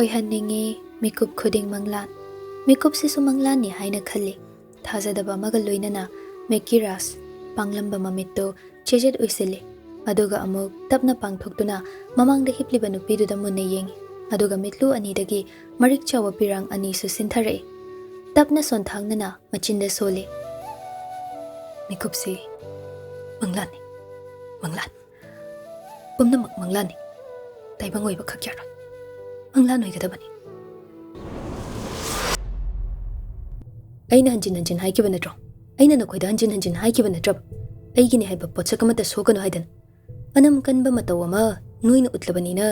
ꯑꯣꯏꯍꯟꯅꯤꯡꯉꯤ ꯃꯤꯀꯨꯞ ꯈꯨꯗꯤꯡ ꯃꯪꯂꯥꯟ ꯃꯤꯀꯨꯞꯁꯤꯁꯨ ꯃꯪꯂꯥꯟꯅꯤ ꯍꯥꯏꯅ ꯈꯜꯂꯤ ꯊꯥꯖꯗꯕ ꯑꯃꯒ ꯂꯣꯏꯅꯅ ꯃꯦꯛꯀꯤꯔꯥꯁ ꯄꯥꯡꯂꯝꯕ ꯃꯃꯤꯠꯇꯨ ꯆꯦꯖꯦꯠ ꯎꯏꯁꯤꯜꯂꯤ ꯑꯗꯨꯒ ꯑꯃꯨꯛ ꯇꯞꯅ ꯄꯥꯡꯊꯣꯛꯇꯨꯅ ꯃꯃꯥꯡꯗ ꯍꯤꯞꯂꯤꯕ ꯅꯨꯄꯤꯗꯨꯗ ꯃꯨꯟꯅ ꯌꯦꯡꯉꯤ ꯑꯗꯨꯒ ꯃꯤꯠꯂꯨ ꯑꯅꯤꯗꯒꯤ ꯃꯔꯤꯛ ꯆꯥꯎꯕ ꯄꯤꯔꯥꯡ ꯑꯅꯤꯁꯨ ꯁꯤꯟꯊꯔꯛꯏ ꯇꯞꯅ ꯁꯣꯟꯊꯥꯡꯅꯅ ꯃꯆꯤꯟꯗ ꯁꯣꯜꯂꯤ ꯃꯤꯀꯨꯞꯁꯤ ꯃꯪꯂꯥꯟꯅꯤ ꯃꯪꯂꯥꯟ ꯄꯨꯝꯅꯃꯛ ꯃꯪꯂꯥꯟꯅꯤ ꯇꯥꯏꯕꯪ ꯑꯣꯏꯕ ꯈꯛ ꯌꯥꯔꯣꯏ ꯃꯪꯂꯥꯟ ꯑꯣꯏꯒꯗꯕꯅꯤ ꯑꯩꯅ ꯍꯟꯖꯤꯟ ꯍꯟꯖꯤꯟ ꯍꯥꯏꯈꯤꯕ ꯅꯠꯇ꯭ꯔꯣ ꯑꯩꯅ ꯅꯈꯣꯏꯗ ꯍꯟꯖꯤꯟ ꯍꯟꯖꯤꯟ ꯍꯥꯏꯈꯤꯕ ꯅꯠꯇ꯭ꯔꯕ ꯑꯩꯒꯤꯅꯤ ꯍꯥꯏꯕ ꯄꯣꯠꯁꯛ ꯑꯃꯠꯇ ꯁꯣꯛꯀꯅꯨ ꯍꯥꯏꯗꯅ ꯑꯅꯝ ꯀꯟꯕ ꯃꯇꯧ ꯑꯃ ꯅꯣꯏꯅ ꯎꯠꯂꯕꯅꯤꯅ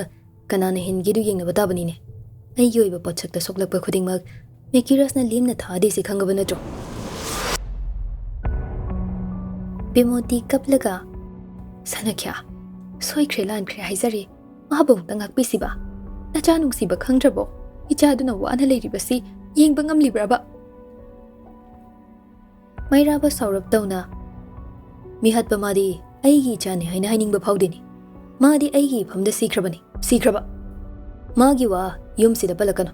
ꯀꯅꯥꯅ ꯍꯦꯟꯒꯦꯗꯨ ꯌꯦꯡꯅꯕ ꯇꯥꯕꯅꯤꯅꯦ ꯑꯩꯒꯤ ꯑꯣꯏꯕ ꯄꯣꯠꯁꯛꯇ ꯁꯣꯛꯂꯛꯄ ꯈꯨꯗꯤꯡꯃꯛ ꯃꯦꯛꯀꯤꯔꯁꯅ ꯂꯦꯝꯅ ꯊꯥꯗꯦꯁꯤ ꯈꯪꯉꯕ ꯅꯠꯇ꯭ꯔꯣ ꯕꯤꯃꯣꯇꯤ ꯀꯞꯂꯒ ꯁꯅꯈ꯭ꯌꯥ ꯁꯣꯏꯈ꯭ꯔꯦ ꯂꯥꯟꯈ꯭ꯔꯦ ꯍꯥꯏꯖꯔꯤ ꯃꯥꯕꯨ ꯑꯃꯨꯛꯇ ꯉꯥꯛꯄꯤꯁꯤꯕ ꯅꯆꯥ ꯅꯨꯡꯁꯤꯕ ꯈꯪꯗ꯭ꯔꯕꯣ ꯏꯆꯥꯗꯨꯅ ꯋꯥꯅ ꯂꯩꯔꯤꯕꯁꯤ ꯌꯦꯡꯕ ꯉꯝꯂꯤꯕ꯭ꯔꯕ ꯃꯩꯔꯥꯕ ꯁꯥꯎꯔꯞ ꯇꯧꯅ ꯃꯤꯍꯠꯄ ꯃꯥꯗꯤ ꯑꯩꯒꯤ ꯏꯆꯥꯅꯤ ꯍꯥꯏꯅ ꯍꯥꯏꯅꯤꯡꯕ ꯐꯥꯎꯗꯦꯅꯤ ꯃꯥꯗꯤ ꯑꯩꯒꯤ ꯏꯐꯝꯗ ꯁꯤꯈ꯭ꯔꯕꯅꯤ ꯁꯤꯈ꯭ꯔꯕ ꯃꯥꯒꯤ ꯋꯥ ꯌꯨꯝꯁꯤꯗ ꯄꯜꯂꯛꯀꯅꯨ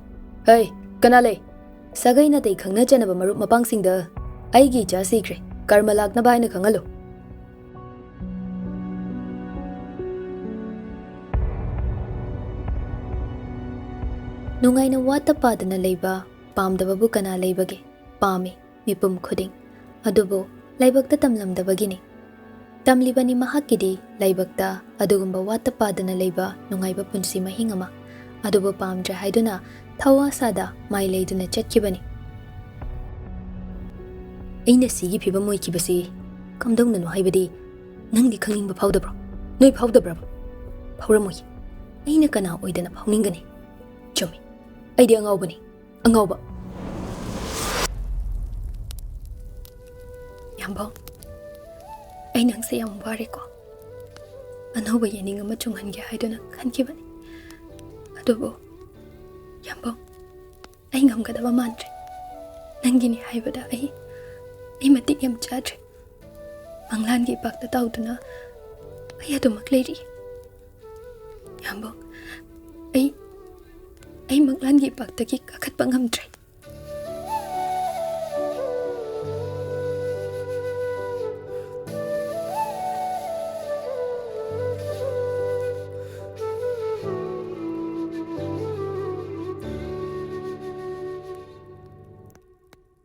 ꯍꯩ ꯀꯅꯥ ꯂꯩ ꯁꯥꯒꯩ ꯅꯥꯇꯩ ꯈꯪꯅ ꯆꯠꯅꯕ ꯃꯔꯨꯞ ꯃꯄꯥꯡꯁꯤꯡꯗ ꯑꯩꯒꯤ ꯏꯆꯥ ꯁꯤꯈ꯭ꯔꯦ ꯀꯔꯃ ꯂꯥꯛꯅꯕ ꯍꯥꯏꯅ ꯈꯪꯍꯜꯂꯨ ꯅꯨꯡꯉꯥꯏꯅ ꯋꯥꯠꯇ ꯄꯥꯗꯅ ꯂꯩꯕ ꯄꯥꯝꯗꯕꯕꯨ ꯀꯅꯥ ꯂꯩꯕꯒꯦ ꯄꯥꯝꯃꯤ ꯃꯤꯄꯨꯝ ꯈꯨꯗꯤꯡ ꯑꯗꯨꯕꯨ ꯂꯥꯏꯕꯛꯇ ꯇꯝꯂꯝꯗꯕꯒꯤꯅꯤ ꯇꯝꯂꯤꯕꯅꯤ ꯃꯍꯥꯛꯀꯤꯗꯤ ꯂꯥꯏꯕꯛꯇ ꯑꯗꯨꯒꯨꯝꯕ ꯋꯥꯠꯇ ꯄꯥꯗꯅ ꯂꯩꯕ ꯅꯨꯡꯉꯥꯏꯕ ꯄꯨꯟꯁꯤ ꯃꯍꯤꯡ ꯑꯃ ꯑꯗꯨꯕꯨ ꯄꯥꯝꯗ꯭ꯔꯦ ꯍꯥꯏꯗꯨꯅ ꯊꯋꯥꯁꯥꯗ ꯃꯥꯏ ꯂꯩꯗꯨꯅ ꯆꯠꯈꯤꯕꯅꯤ ꯑꯩꯅ ꯁꯤꯒꯤ ꯐꯤꯕꯝ ꯑꯣꯏꯈꯤꯕꯁꯤ ꯀꯝꯗꯧꯅꯅꯣ ꯍꯥꯏꯕꯗꯤ ꯅꯪꯗꯤ ꯈꯪꯅꯤꯡꯕ ꯐꯥꯎꯗꯕ꯭ꯔꯣ ꯅꯣꯏ ꯐꯥꯎꯗꯕ꯭ꯔꯕ ꯐꯥꯎꯔꯝꯃꯣꯏ ꯑꯩꯅ ꯀꯅꯥ ꯑꯣꯏꯗꯅ ꯐꯥꯎꯅꯤꯡꯒꯅꯤ ꯆꯨꯝꯃꯤ ꯑꯩꯗꯤ ꯑꯉꯥꯎꯕꯅꯤ ꯑꯉꯥꯎꯕ ꯌꯥꯝꯕꯧ ꯑꯩ ꯅꯪꯁꯦ ꯌꯥꯝ ꯋꯥꯔꯦꯀꯣ ꯑꯅꯧꯕ ꯌꯦꯅꯤꯡ ꯑꯃ ꯆꯨꯡꯍꯟꯒꯦ ꯍꯥꯏꯗꯨꯅ ꯈꯟꯈꯤꯕꯅꯤ ꯑꯗꯨꯕꯨ ꯌꯥꯝꯕꯧ ꯑꯩ ꯉꯝꯒꯗꯕ ꯃꯥꯟꯗ꯭ꯔꯦ ꯅꯪꯒꯤꯅꯤ ꯍꯥꯏꯕꯗ ꯑꯩ ꯃꯇꯤꯛ ꯌꯥꯝ ꯆꯥꯗ꯭ꯔꯦ ꯃꯪꯂꯥꯟꯒꯤ ꯏꯄꯥꯛꯇ ꯇꯥꯎꯗꯨꯅ ꯑꯩ ꯑꯗꯨꯃꯛ ꯂꯩꯔꯤ ꯌꯥꯝꯕꯧ ꯑꯩ ꯃꯪꯂꯥꯟꯒꯤ ꯏꯄꯥꯛꯇꯒꯤ ꯀꯥꯈꯠꯄ ꯉꯝꯗ꯭ꯔꯦ